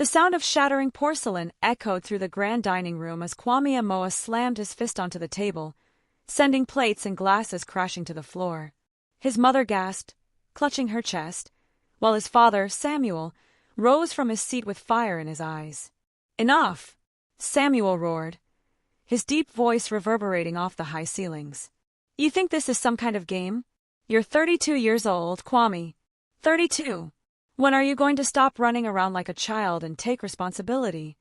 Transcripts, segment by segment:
The sound of shattering porcelain echoed through the grand dining room as Kwame Amoah slammed his fist onto the table, sending plates and glasses crashing to the floor. His mother gasped, clutching her chest, while his father, Samuel, rose from his seat with fire in his eyes. "Enough!" Samuel roared, his deep voice reverberating off the high ceilings. "You think this is some kind of game? You're 32 years old, Kwame. 32. When are you going to stop running around like a child and take responsibility?"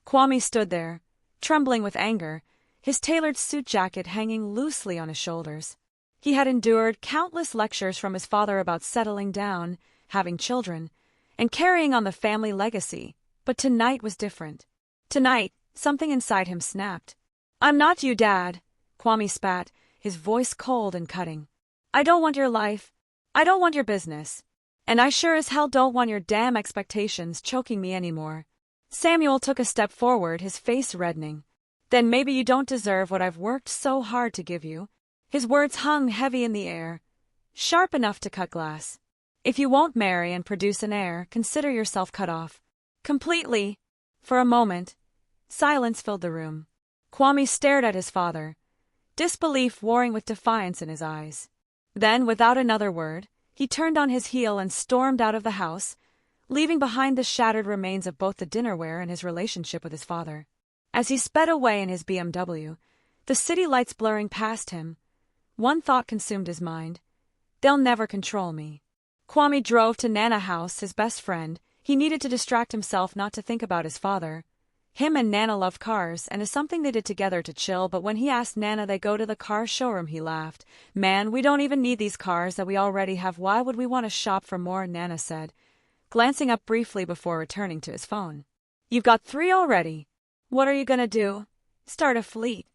Kwame stood there, trembling with anger, his tailored suit jacket hanging loosely on his shoulders. He had endured countless lectures from his father about settling down, having children, and carrying on the family legacy, but tonight was different. Tonight, something inside him snapped. "I'm not you, Dad," Kwame spat, his voice cold and cutting. "I don't want your life. I don't want your business. And I sure as hell don't want your damn expectations choking me anymore." Samuel took a step forward, his face reddening. "Then maybe you don't deserve what I've worked so hard to give you." His words hung heavy in the air, sharp enough to cut glass. "If you won't marry and produce an heir, consider yourself cut off. Completely." For a moment, silence filled the room. Kwame stared at his father, disbelief warring with defiance in his eyes. Then, without another word, he turned on his heel and stormed out of the house, leaving behind the shattered remains of both the dinnerware and his relationship with his father. As he sped away in his BMW, the city lights blurring past him, one thought consumed his mind: they'll never control me. Kwame drove to Nana House, his best friend. He needed to distract himself, not to think about his father. Him and Nana loved cars, and it's something they did together to chill, but when he asked Nana they go to the car showroom, he laughed. "Man, we don't even need these cars that we already have. Why would we want to shop for more?" Nana said, glancing up briefly before returning to his phone. "You've got 3 already. What are you gonna do? Start a fleet?"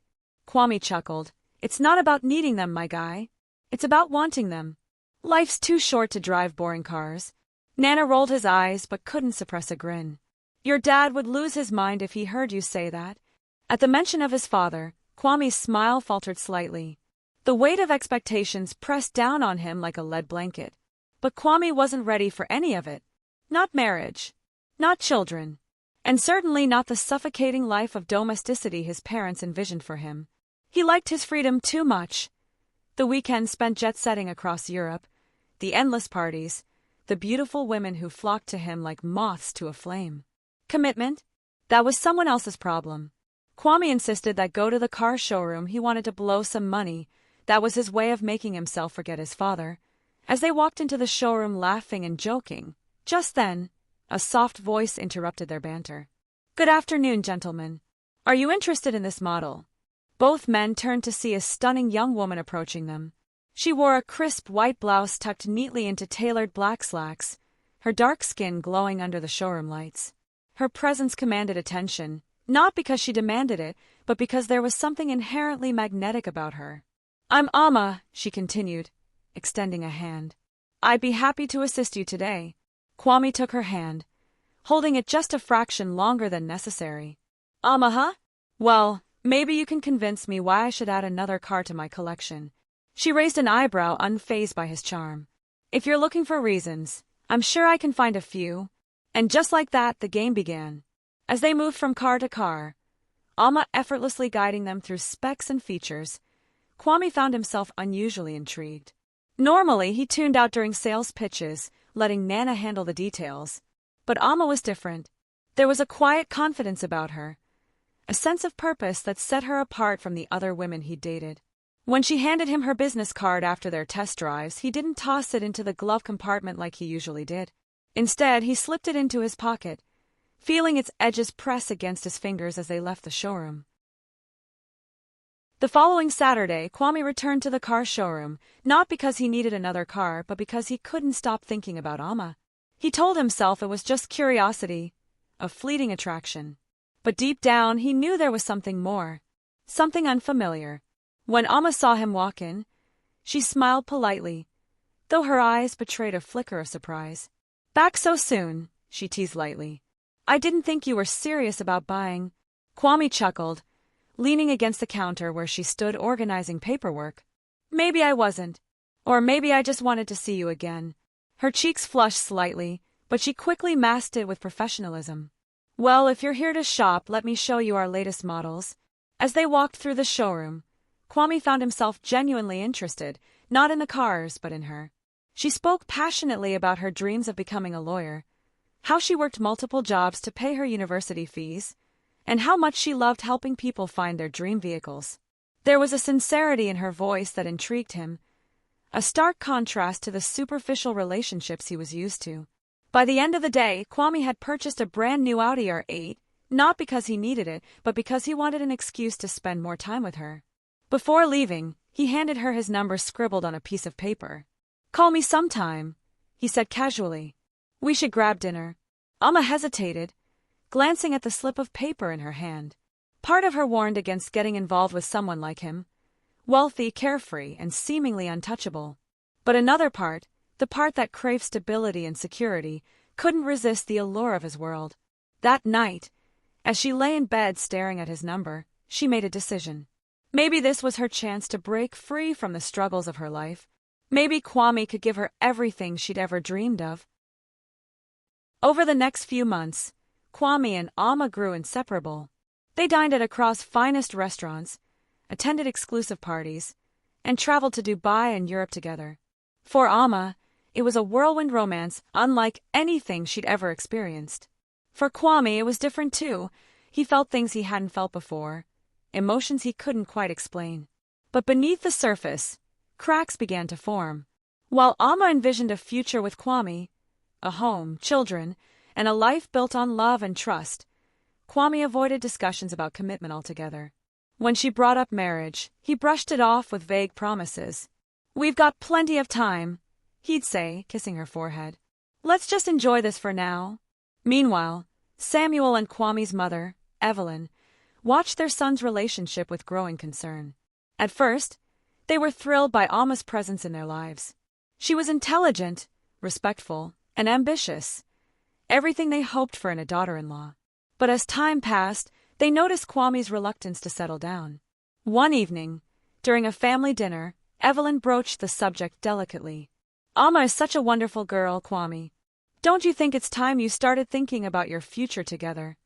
Kwame chuckled. "It's not about needing them, my guy. It's about wanting them. Life's too short to drive boring cars." Nana rolled his eyes but couldn't suppress a grin. "Your dad would lose his mind if he heard you say that." At the mention of his father, Kwame's smile faltered slightly. The weight of expectations pressed down on him like a lead blanket. But Kwame wasn't ready for any of it. Not marriage. Not children. And certainly not the suffocating life of domesticity his parents envisioned for him. He liked his freedom too much. The weekends spent jet-setting across Europe, the endless parties, the beautiful women who flocked to him like moths to a flame. Commitment? That was someone else's problem. Kwame insisted that go to the car showroom. He wanted to blow some money. That was his way of making himself forget his father. As they walked into the showroom laughing and joking, just then, a soft voice interrupted their banter. "Good afternoon, gentlemen. Are you interested in this model?" Both men turned to see a stunning young woman approaching them. She wore a crisp white blouse tucked neatly into tailored black slacks, her dark skin glowing under the showroom lights. Her presence commanded attention, not because she demanded it, but because there was something inherently magnetic about her. "I'm Amma," she continued, extending a hand. "I'd be happy to assist you today." Kwame took her hand, holding it just a fraction longer than necessary. "Amma, huh? Well, maybe you can convince me why I should add another car to my collection." She raised an eyebrow, unfazed by his charm. "If you're looking for reasons, I'm sure I can find a few." And just like that, the game began. As they moved from car to car, Amma effortlessly guiding them through specs and features, Kwame found himself unusually intrigued. Normally, he tuned out during sales pitches, letting Nana handle the details. But Amma was different. There was a quiet confidence about her, a sense of purpose that set her apart from the other women he'd dated. When she handed him her business card after their test drives, he didn't toss it into the glove compartment like he usually did. Instead, he slipped it into his pocket, feeling its edges press against his fingers as they left the showroom. The following Saturday, Kwame returned to the car showroom, not because he needed another car, but because he couldn't stop thinking about Amma. He told himself it was just curiosity, a fleeting attraction. But deep down, he knew there was something more, something unfamiliar. When Amma saw him walk in, she smiled politely, though her eyes betrayed a flicker of surprise. "Back so soon," she teased lightly. "I didn't think you were serious about buying." Kwame chuckled, leaning against the counter where she stood organizing paperwork. "Maybe I wasn't. Or maybe I just wanted to see you again." Her cheeks flushed slightly, but she quickly masked it with professionalism. Well, if you're here to shop, let me show you our latest models. As they walked through the showroom, Kwame found himself genuinely interested, not in the cars, but in her. She spoke passionately about her dreams of becoming a lawyer, how she worked multiple jobs to pay her university fees, and how much she loved helping people find their dream vehicles. There was a sincerity in her voice that intrigued him, a stark contrast to the superficial relationships he was used to. By the end of the day, Kwame had purchased a brand new Audi R8, not because he needed it, but because he wanted an excuse to spend more time with her. Before leaving, he handed her his number scribbled on a piece of paper. "Call me sometime," he said casually. "We should grab dinner." Amma hesitated, glancing at the slip of paper in her hand. Part of her warned against getting involved with someone like him, wealthy, carefree, and seemingly untouchable. But another part, the part that craved stability and security, couldn't resist the allure of his world. That night, as she lay in bed staring at his number, she made a decision. Maybe this was her chance to break free from the struggles of her life. Maybe Kwame could give her everything she'd ever dreamed of. Over the next few months, Kwame and Amma grew inseparable. They dined at Accra's finest restaurants, attended exclusive parties, and traveled to Dubai and Europe together. For Amma, it was a whirlwind romance unlike anything she'd ever experienced. For Kwame, it was different too. He felt things he hadn't felt before, emotions he couldn't quite explain. But beneath the surface, cracks began to form. While Amma envisioned a future with Kwame, a home, children, and a life built on love and trust, Kwame avoided discussions about commitment altogether. When she brought up marriage, he brushed it off with vague promises. "We've got plenty of time," he'd say, kissing her forehead. "Let's just enjoy this for now." Meanwhile, Samuel and Kwame's mother, Evelyn, watched their son's relationship with growing concern. At first, they were thrilled by Amma's presence in their lives. She was intelligent, respectful, and ambitious, everything they hoped for in a daughter-in-law. But as time passed, they noticed Kwame's reluctance to settle down. One evening, during a family dinner, Evelyn broached the subject delicately. "Amma is such a wonderful girl, Kwame. Don't you think it's time you started thinking about your future together?"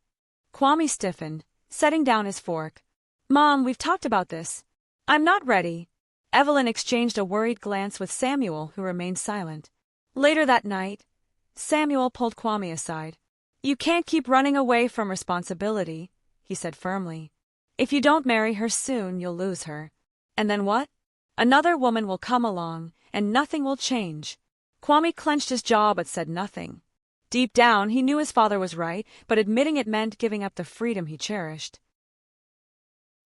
Kwame stiffened, setting down his fork. "Mom, we've talked about this. I'm not ready." Evelyn exchanged a worried glance with Samuel, who remained silent. Later that night, Samuel pulled Kwame aside. "You can't keep running away from responsibility," he said firmly. "If you don't marry her soon, you'll lose her. And then what? Another woman will come along, and nothing will change." Kwame clenched his jaw but said nothing. Deep down, he knew his father was right, but admitting it meant giving up the freedom he cherished.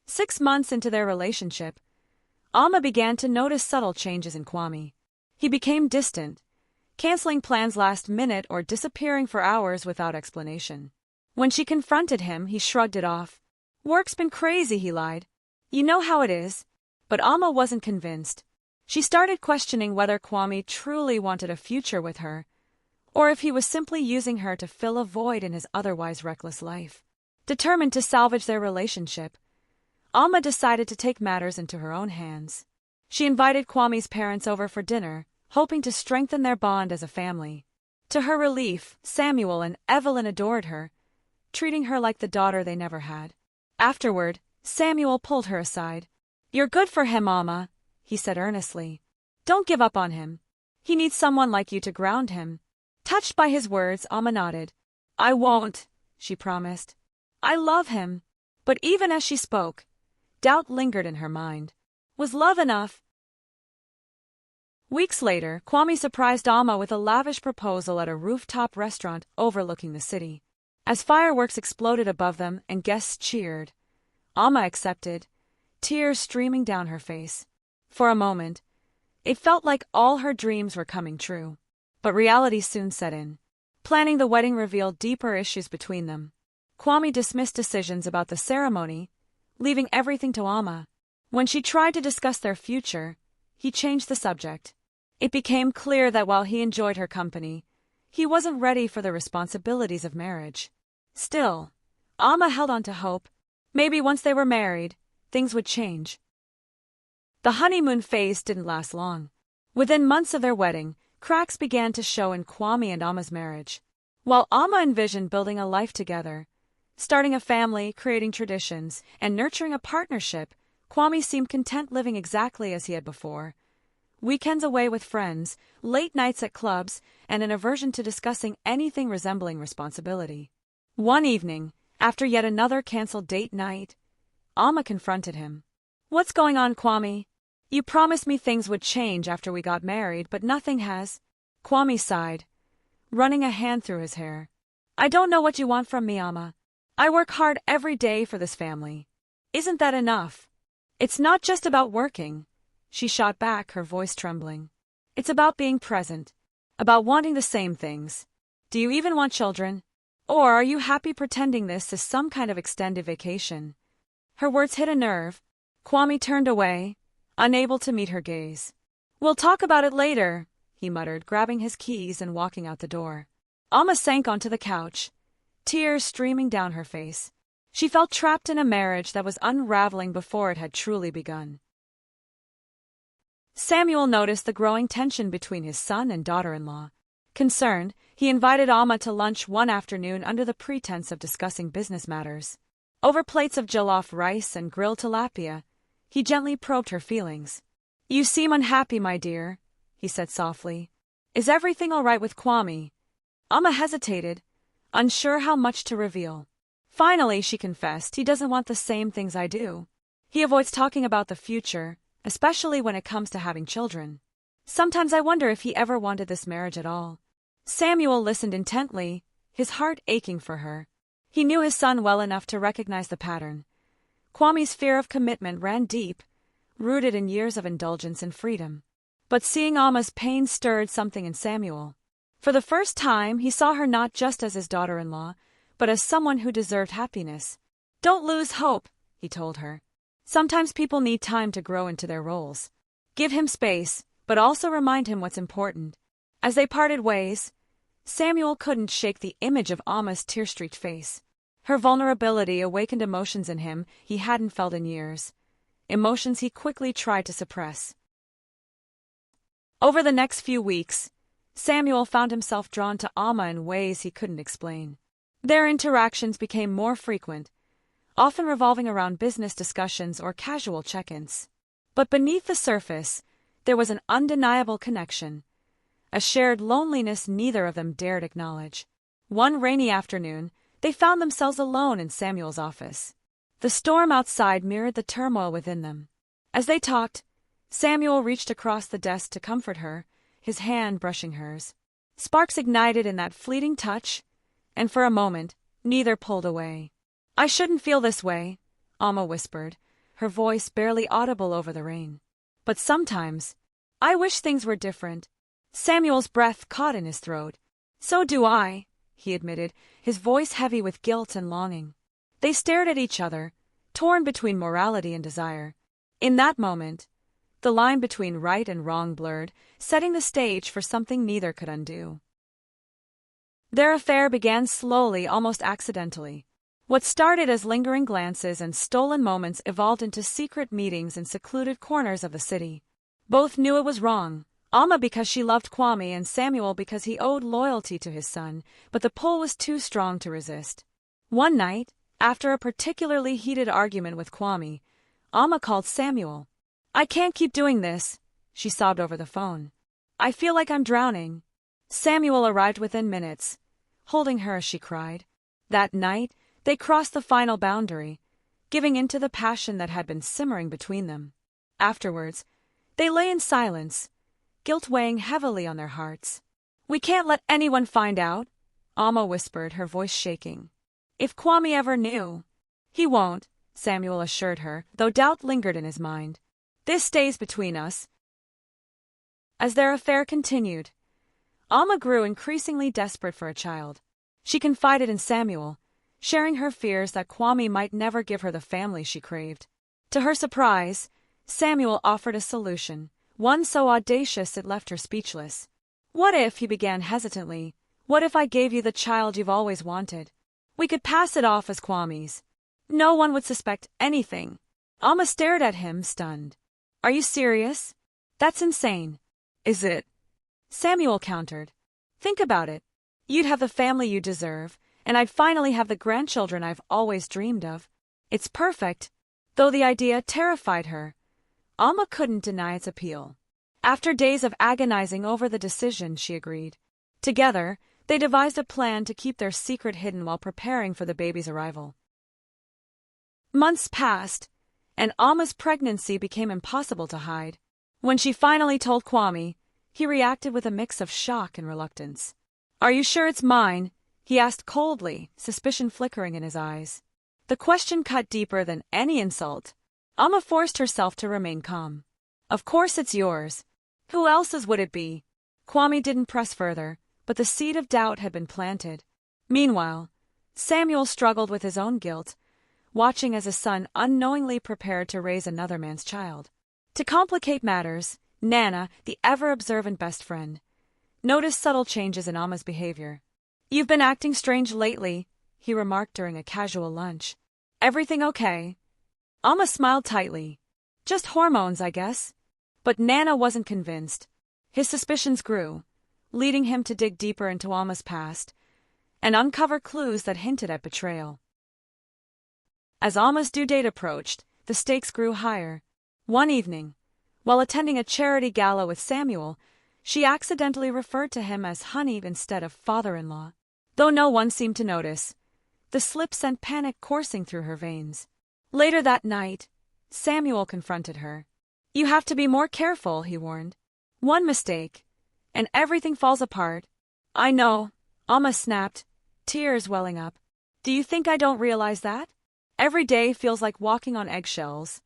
6 months into their relationship, Amma began to notice subtle changes in Kwame. He became distant, canceling plans last minute or disappearing for hours without explanation. When she confronted him, he shrugged it off. "Work's been crazy," he lied. "You know how it is." But Amma wasn't convinced. She started questioning whether Kwame truly wanted a future with her, or if he was simply using her to fill a void in his otherwise reckless life. Determined to salvage their relationship, Amma decided to take matters into her own hands. She invited Kwame's parents over for dinner, hoping to strengthen their bond as a family. To her relief, Samuel and Evelyn adored her, treating her like the daughter they never had. Afterward, Samuel pulled her aside. "You're good for him, Amma," he said earnestly. "Don't give up on him. He needs someone like you to ground him." Touched by his words, Amma nodded. "I won't," she promised. "I love him." But even as she spoke, doubt lingered in her mind. Was love enough? Weeks later, Kwame surprised Amma with a lavish proposal at a rooftop restaurant overlooking the city. As fireworks exploded above them and guests cheered, Amma accepted, tears streaming down her face. For a moment, it felt like all her dreams were coming true. But reality soon set in. Planning the wedding revealed deeper issues between them. Kwame dismissed decisions about the ceremony, leaving everything to Amma. When she tried to discuss their future, he changed the subject. It became clear that while he enjoyed her company, he wasn't ready for the responsibilities of marriage. Still, Amma held on to hope. Maybe once they were married, things would change. The honeymoon phase didn't last long. Within months of their wedding, cracks began to show in Kwame and Amma's marriage. While Amma envisioned building a life together, Starting a family, creating traditions, and nurturing a partnership, Kwame seemed content living exactly as he had before. Weekends away with friends, late nights at clubs, and an aversion to discussing anything resembling responsibility. One evening, after yet another cancelled date night, Alma confronted him. "What's going on, Kwame? You promised me things would change after we got married, but nothing has." Kwame sighed, running a hand through his hair. "I don't know what you want from me, Alma. I work hard every day for this family. Isn't that enough?" "It's not just about working," she shot back, her voice trembling. "It's about being present, about wanting the same things. Do you even want children? Or are you happy pretending this is some kind of extended vacation?" Her words hit a nerve. Kwame turned away, unable to meet her gaze. "We'll talk about it later," he muttered, grabbing his keys and walking out the door. Alma sank onto the couch, tears streaming down her face. She felt trapped in a marriage that was unraveling before it had truly begun. Samuel noticed the growing tension between his son and daughter-in-law. Concerned, he invited Alma to lunch one afternoon under the pretense of discussing business matters. Over plates of jollof rice and grilled tilapia, he gently probed her feelings. "You seem unhappy, my dear," he said softly. "Is everything all right with Kwame?" Alma hesitated, unsure how much to reveal. Finally, she confessed, "He doesn't want the same things I do. He avoids talking about the future, especially when it comes to having children. Sometimes I wonder if he ever wanted this marriage at all." Samuel listened intently, his heart aching for her. He knew his son well enough to recognize the pattern. Kwame's fear of commitment ran deep, rooted in years of indulgence and freedom. But seeing Alma's pain stirred something in Samuel. For the first time, he saw her not just as his daughter-in-law, but as someone who deserved happiness. "Don't lose hope," he told her. "Sometimes people need time to grow into their roles. Give him space, but also remind him what's important." As they parted ways, Samuel couldn't shake the image of Alma's tear-streaked face. Her vulnerability awakened emotions in him he hadn't felt in years, emotions he quickly tried to suppress. Over the next few weeks, Samuel found himself drawn to Alma in ways he couldn't explain. Their interactions became more frequent, often revolving around business discussions or casual check-ins. But beneath the surface, there was an undeniable connection, a shared loneliness neither of them dared acknowledge. One rainy afternoon, they found themselves alone in Samuel's office. The storm outside mirrored the turmoil within them. As they talked, Samuel reached across the desk to comfort her, his hand brushing hers. Sparks ignited in that fleeting touch, and for a moment, neither pulled away. "I shouldn't feel this way," Alma whispered, her voice barely audible over the rain. "But sometimes, I wish things were different." Samuel's breath caught in his throat. "So do I," he admitted, his voice heavy with guilt and longing. They stared at each other, torn between morality and desire. In that moment, the line between right and wrong blurred, setting the stage for something neither could undo. Their affair began slowly, almost accidentally. What started as lingering glances and stolen moments evolved into secret meetings in secluded corners of the city. Both knew it was wrong. Alma because she loved Kwame and Samuel because he owed loyalty to his son, but the pull was too strong to resist. One night, after a particularly heated argument with Kwame, Alma called Samuel. "I can't keep doing this," she sobbed over the phone. "I feel like I'm drowning." Samuel arrived within minutes, holding her as she cried. That night, they crossed the final boundary, giving in to the passion that had been simmering between them. Afterwards, they lay in silence, guilt weighing heavily on their hearts. "We can't let anyone find out," Alma whispered, her voice shaking. "If Kwame ever knew." "He won't," Samuel assured her, though doubt lingered in his mind. "This stays between us." As their affair continued, Alma grew increasingly desperate for a child. She confided in Samuel, sharing her fears that Kwame might never give her the family she craved. To her surprise, Samuel offered a solution, one so audacious it left her speechless. "What if," he began hesitantly, "what if I gave you the child you've always wanted? We could pass it off as Kwame's. No one would suspect anything." Alma stared at him, stunned. "Are you serious? That's insane." "Is it?" Samuel countered. "Think about it. You'd have the family you deserve, and I'd finally have the grandchildren I've always dreamed of. It's perfect. Though the idea terrified her, Alma couldn't deny its appeal. After days of agonizing over the decision, she agreed. Together, they devised a plan to keep their secret hidden while preparing for the baby's arrival. Months passed, and Alma's pregnancy became impossible to hide. When she finally told Kwame, he reacted with a mix of shock and reluctance. "Are you sure it's mine?" he asked coldly, suspicion flickering in his eyes. The question cut deeper than any insult. Alma forced herself to remain calm. "Of course it's yours. Who else's would it be?" Kwame didn't press further, but the seed of doubt had been planted. Meanwhile, Samuel struggled with his own guilt, watching as his son unknowingly prepared to raise another man's child. To complicate matters, Nana, the ever-observant best friend, noticed subtle changes in Alma's behavior. "You've been acting strange lately," he remarked during a casual lunch. "Everything okay?" Alma smiled tightly. "Just hormones, I guess." But Nana wasn't convinced. His suspicions grew, leading him to dig deeper into Alma's past and uncover clues that hinted at betrayal. As Alma's due date approached, the stakes grew higher. One evening, while attending a charity gala with Samuel, she accidentally referred to him as honey instead of father-in-law. Though no one seemed to notice, the slip sent panic coursing through her veins. Later that night, Samuel confronted her. "You have to be more careful," he warned. "One mistake, and everything falls apart." "I know," Alma snapped, tears welling up. "Do you think I don't realize that? Every day feels like walking on eggshells."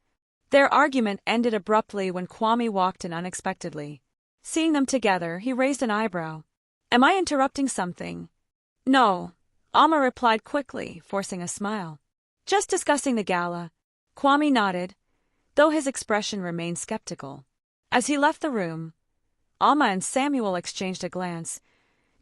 Their argument ended abruptly when Kwame walked in unexpectedly. Seeing them together, he raised an eyebrow. "Am I interrupting something?" "No," Alma replied quickly, forcing a smile. "Just discussing the gala." Kwame nodded, though his expression remained skeptical. As he left the room, Alma and Samuel exchanged a glance,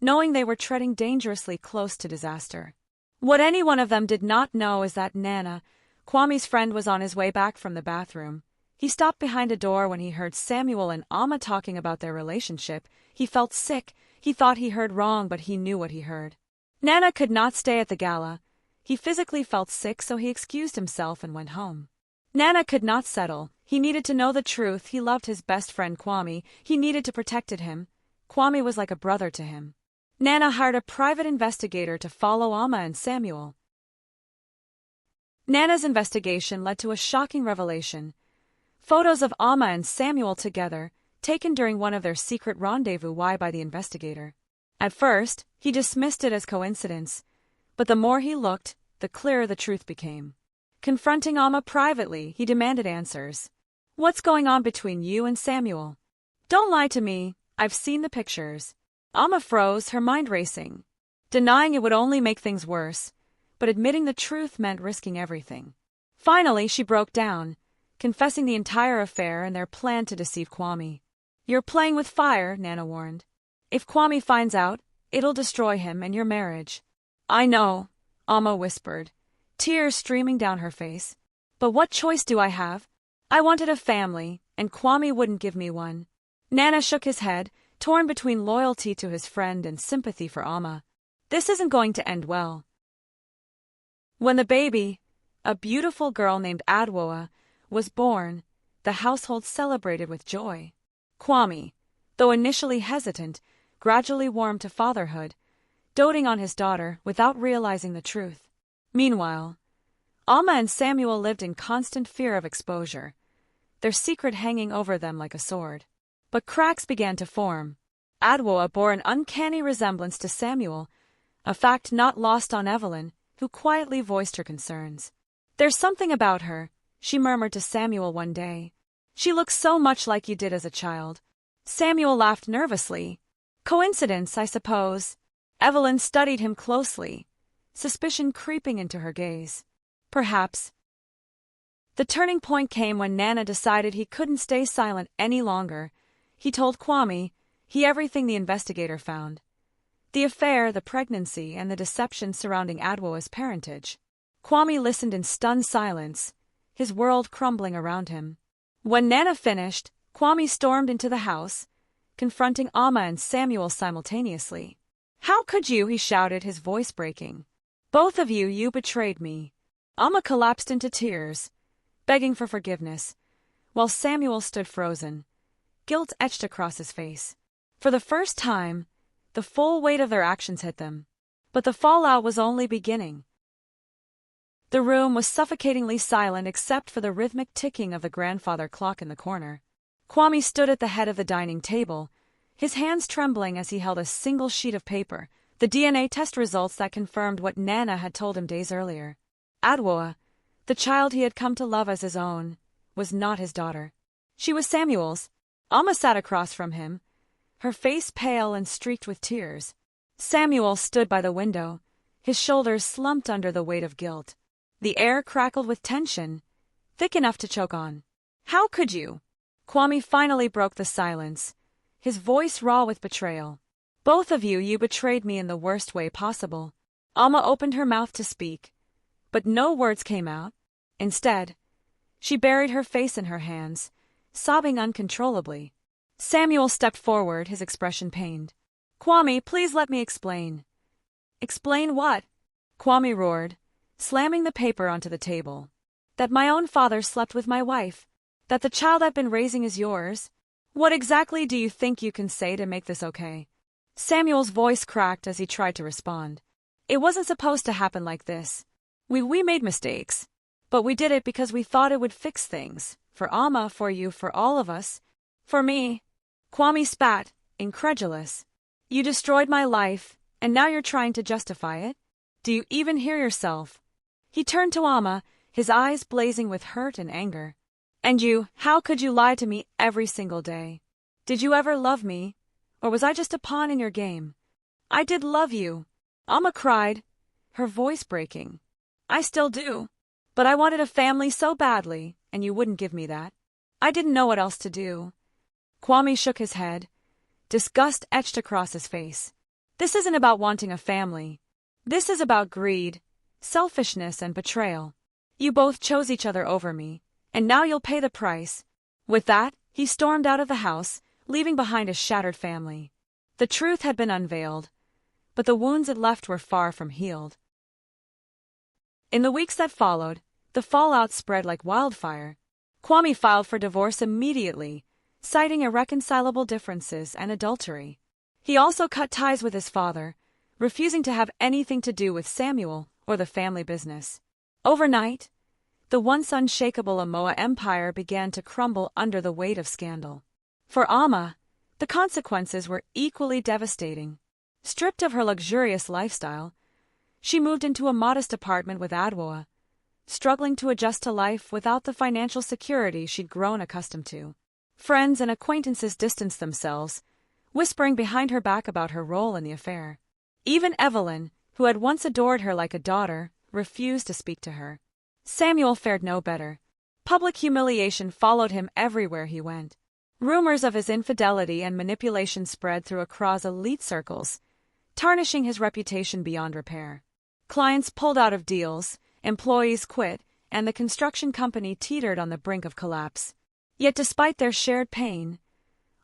knowing they were treading dangerously close to disaster. What any one of them did not know is that Nana, Kwame's friend, was on his way back from the bathroom. He stopped behind a door when he heard Samuel and Alma talking about their relationship. He felt sick. He thought he heard wrong, but he knew what he heard. Nana could not stay at the gala. He physically felt sick, so he excused himself and went home. Nana could not settle. He needed to know the truth. He loved his best friend Kwame. He needed to protect him. Kwame was like a brother to him. Nana hired a private investigator to follow Alma and Samuel. Nana's investigation led to a shocking revelation. Photos of Alma and Samuel together, taken during one of their secret rendezvous by the investigator. At first, he dismissed it as coincidence, but the more he looked, the clearer the truth became. Confronting Alma privately, he demanded answers. "What's going on between you and Samuel? Don't lie to me. I've seen the pictures." Alma froze, her mind racing. Denying it would only make things worse, but admitting the truth meant risking everything. Finally, she broke down, confessing the entire affair and their plan to deceive Kwame. "You're playing with fire," Nana warned. "If Kwame finds out, it'll destroy him and your marriage." "I know," Alma whispered, tears streaming down her face. "But what choice do I have? I wanted a family, and Kwame wouldn't give me one." Nana shook his head, torn between loyalty to his friend and sympathy for Alma. "This isn't going to end well." When the baby, a beautiful girl named Adwoa, was born, the household celebrated with joy. Kwame, though initially hesitant, gradually warmed to fatherhood, doting on his daughter without realizing the truth. Meanwhile, Alma and Samuel lived in constant fear of exposure, their secret hanging over them like a sword. But cracks began to form. Adwoa bore an uncanny resemblance to Samuel, a fact not lost on Evelyn, who quietly voiced her concerns. "There's something about her," she murmured to Samuel one day. "She looks so much like you did as a child." Samuel laughed nervously. "Coincidence, I suppose." Evelyn studied him closely, suspicion creeping into her gaze. "Perhaps." The turning point came when Nana decided he couldn't stay silent any longer. He told Kwame everything the investigator found. The affair, the pregnancy, and the deception surrounding Adwoa's parentage. Kwame listened in stunned silence, his world crumbling around him. When Nana finished, Kwame stormed into the house, confronting Alma and Samuel simultaneously. "How could you?" he shouted, his voice breaking. Both of you betrayed me. Amma collapsed into tears, begging for forgiveness, while Samuel stood frozen, guilt etched across his face. For the first time, the full weight of their actions hit them. But the fallout was only beginning. The room was suffocatingly silent except for the rhythmic ticking of the grandfather clock in the corner. Kwame stood at the head of the dining table, his hands trembling as he held a single sheet of paper, the DNA test results that confirmed what Nana had told him days earlier. Adwoa, the child he had come to love as his own, was not his daughter. She was Samuel's. Amma sat across from him, her face pale and streaked with tears. Samuel stood by the window, his shoulders slumped under the weight of guilt. The air crackled with tension, thick enough to choke on. How could you? Kwame finally broke the silence, his voice raw with betrayal. Both of you betrayed me in the worst way possible. Amma opened her mouth to speak, but no words came out. Instead, she buried her face in her hands, sobbing uncontrollably. Samuel stepped forward, his expression pained. Kwame, please let me explain. Explain what? Kwame roared, slamming the paper onto the table. That my own father slept with my wife. That the child I've been raising is yours. What exactly do you think you can say to make this okay? Samuel's voice cracked as he tried to respond. It wasn't supposed to happen like this. We made mistakes. But we did it because we thought it would fix things. For Amma, for you, for all of us. For me. Kwame spat, incredulous. You destroyed my life, and now you're trying to justify it? Do you even hear yourself? He turned to Amma, his eyes blazing with hurt and anger. And you, how could you lie to me every single day? Did you ever love me? Or was I just a pawn in your game? I did love you. Amma cried, her voice breaking. I still do. But I wanted a family so badly, and you wouldn't give me that. I didn't know what else to do. Kwame shook his head, disgust etched across his face. This isn't about wanting a family. This is about greed, selfishness, and betrayal. You both chose each other over me, and now you'll pay the price. With that, he stormed out of the house, leaving behind a shattered family. The truth had been unveiled, but the wounds it left were far from healed. In the weeks that followed, the fallout spread like wildfire. Kwame filed for divorce immediately, citing irreconcilable differences and adultery. He also cut ties with his father, refusing to have anything to do with Samuel or the family business. Overnight, the once unshakable Amoa empire began to crumble under the weight of scandal. For Amma, the consequences were equally devastating. Stripped of her luxurious lifestyle, she moved into a modest apartment with Adwoa, struggling to adjust to life without the financial security she'd grown accustomed to. Friends and acquaintances distanced themselves, whispering behind her back about her role in the affair. Even Evelyn, who had once adored her like a daughter, refused to speak to her. Samuel fared no better. Public humiliation followed him everywhere he went. Rumors of his infidelity and manipulation spread through Accra's elite circles, tarnishing his reputation beyond repair. Clients pulled out of deals, employees quit, and the construction company teetered on the brink of collapse. Yet despite their shared pain,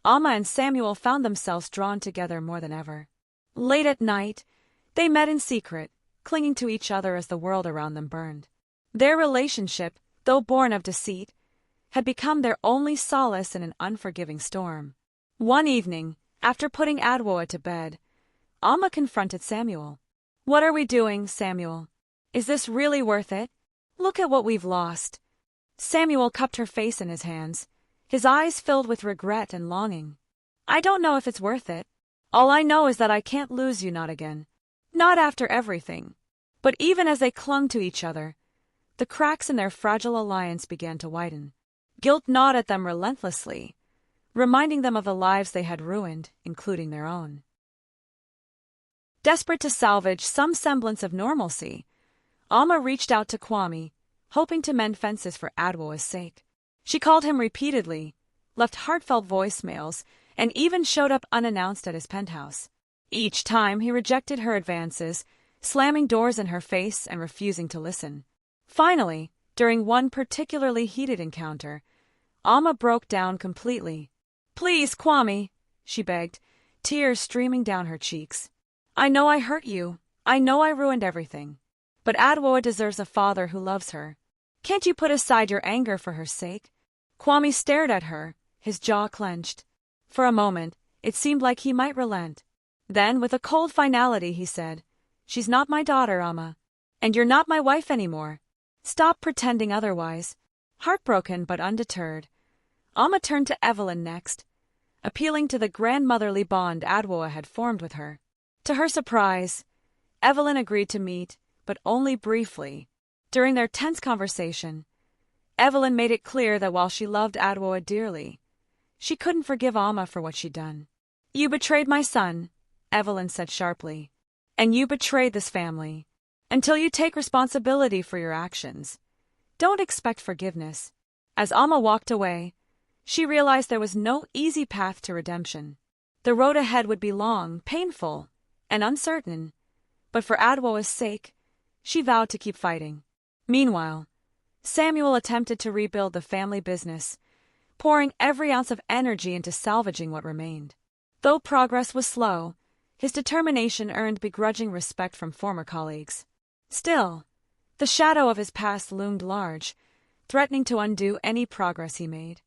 Amma and Samuel found themselves drawn together more than ever. Late at night, they met in secret, clinging to each other as the world around them burned. Their relationship, though born of deceit, had become their only solace in an unforgiving storm. One evening, after putting Adwoa to bed, Amma confronted Samuel. What are we doing, Samuel? Is this really worth it? Look at what we've lost. Samuel cupped her face in his hands, his eyes filled with regret and longing. I don't know if it's worth it. All I know is that I can't lose you, not again. Not after everything. But even as they clung to each other, the cracks in their fragile alliance began to widen. Guilt gnawed at them relentlessly, reminding them of the lives they had ruined, including their own. Desperate to salvage some semblance of normalcy, Amma reached out to Kwame, hoping to mend fences for Adwoa's sake. She called him repeatedly, left heartfelt voicemails, and even showed up unannounced at his penthouse. Each time he rejected her advances, slamming doors in her face and refusing to listen. Finally, during one particularly heated encounter, Amma broke down completely. Please, Kwame, she begged, tears streaming down her cheeks. I know I hurt you. I know I ruined everything. But Adwoa deserves a father who loves her. Can't you put aside your anger for her sake? Kwame stared at her, his jaw clenched. For a moment, it seemed like he might relent. Then, with a cold finality, he said, "She's not my daughter, Amma. And you're not my wife anymore. Stop pretending otherwise." Heartbroken but undeterred, Amma turned to Evelyn next, appealing to the grandmotherly bond Adwoa had formed with her. To her surprise, Evelyn agreed to meet, but only briefly. During their tense conversation, Evelyn made it clear that while she loved Adwoa dearly, she couldn't forgive Amma for what she'd done. "You betrayed my son," Evelyn said sharply. "And you betrayed this family. Until you take responsibility for your actions, don't expect forgiveness." As Amma walked away, she realized there was no easy path to redemption. The road ahead would be long, painful, and uncertain, but for Adwoa's sake, she vowed to keep fighting. Meanwhile, Samuel attempted to rebuild the family business, pouring every ounce of energy into salvaging what remained. Though progress was slow, his determination earned begrudging respect from former colleagues. Still, the shadow of his past loomed large, threatening to undo any progress he made.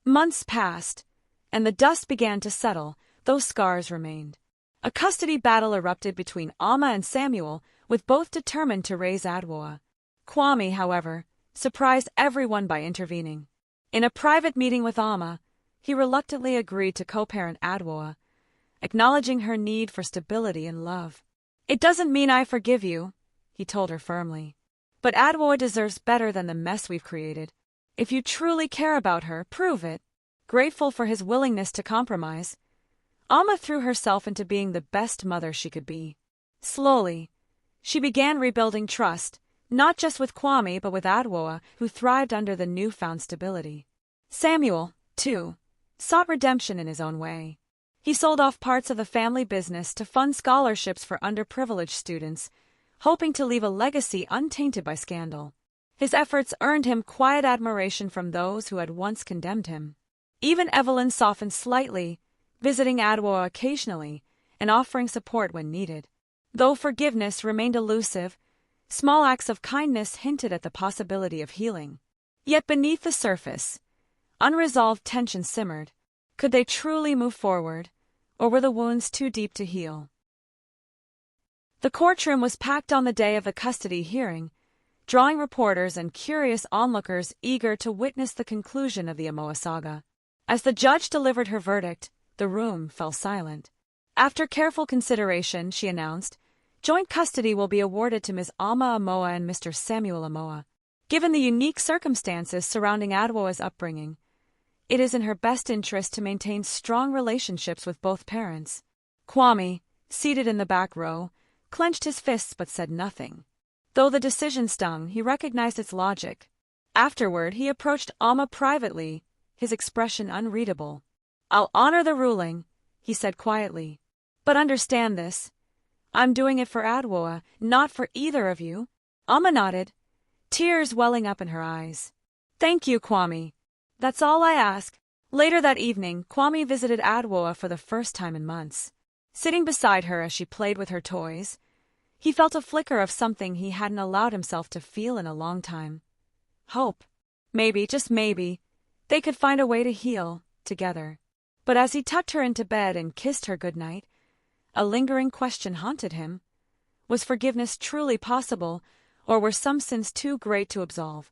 Months passed, and the dust began to settle, though scars remained. A custody battle erupted between Amma and Samuel, with both determined to raise Adwoa. Kwame, however, surprised everyone by intervening. In a private meeting with Amma, he reluctantly agreed to co-parent Adwoa, acknowledging her need for stability and love. "It doesn't mean I forgive you," he told her firmly. "But Adwoa deserves better than the mess we've created. If you truly care about her, prove it." Grateful for his willingness to compromise, Amma threw herself into being the best mother she could be. Slowly, she began rebuilding trust, not just with Kwame but with Adwoa, who thrived under the newfound stability. Samuel, too, sought redemption in his own way. He sold off parts of the family business to fund scholarships for underprivileged students, hoping to leave a legacy untainted by scandal. His efforts earned him quiet admiration from those who had once condemned him. Even Evelyn softened slightly, visiting Adwoa occasionally and offering support when needed. Though forgiveness remained elusive, small acts of kindness hinted at the possibility of healing. Yet beneath the surface, unresolved tension simmered. Could they truly move forward, or were the wounds too deep to heal? The courtroom was packed on the day of the custody hearing, drawing reporters and curious onlookers eager to witness the conclusion of the Amoa saga. As the judge delivered her verdict, the room fell silent. After careful consideration, she announced, joint custody will be awarded to Ms. Amma Amoa and Mr. Samuel Amoa. Given the unique circumstances surrounding Adwoa's upbringing, it is in her best interest to maintain strong relationships with both parents. Kwame, seated in the back row, clenched his fists but said nothing. Though the decision stung, he recognized its logic. Afterward, he approached Amma privately, his expression unreadable. "I'll honor the ruling," he said quietly. "But understand this. I'm doing it for Adwoa, not for either of you." Amma nodded, tears welling up in her eyes. "Thank you, Kwame. That's all I ask." Later that evening, Kwame visited Adwoa for the first time in months. Sitting beside her as she played with her toys, he felt a flicker of something he hadn't allowed himself to feel in a long time. Hope. Maybe, just maybe, they could find a way to heal, together. But as he tucked her into bed and kissed her goodnight, a lingering question haunted him. Was forgiveness truly possible, or were some sins too great to absolve?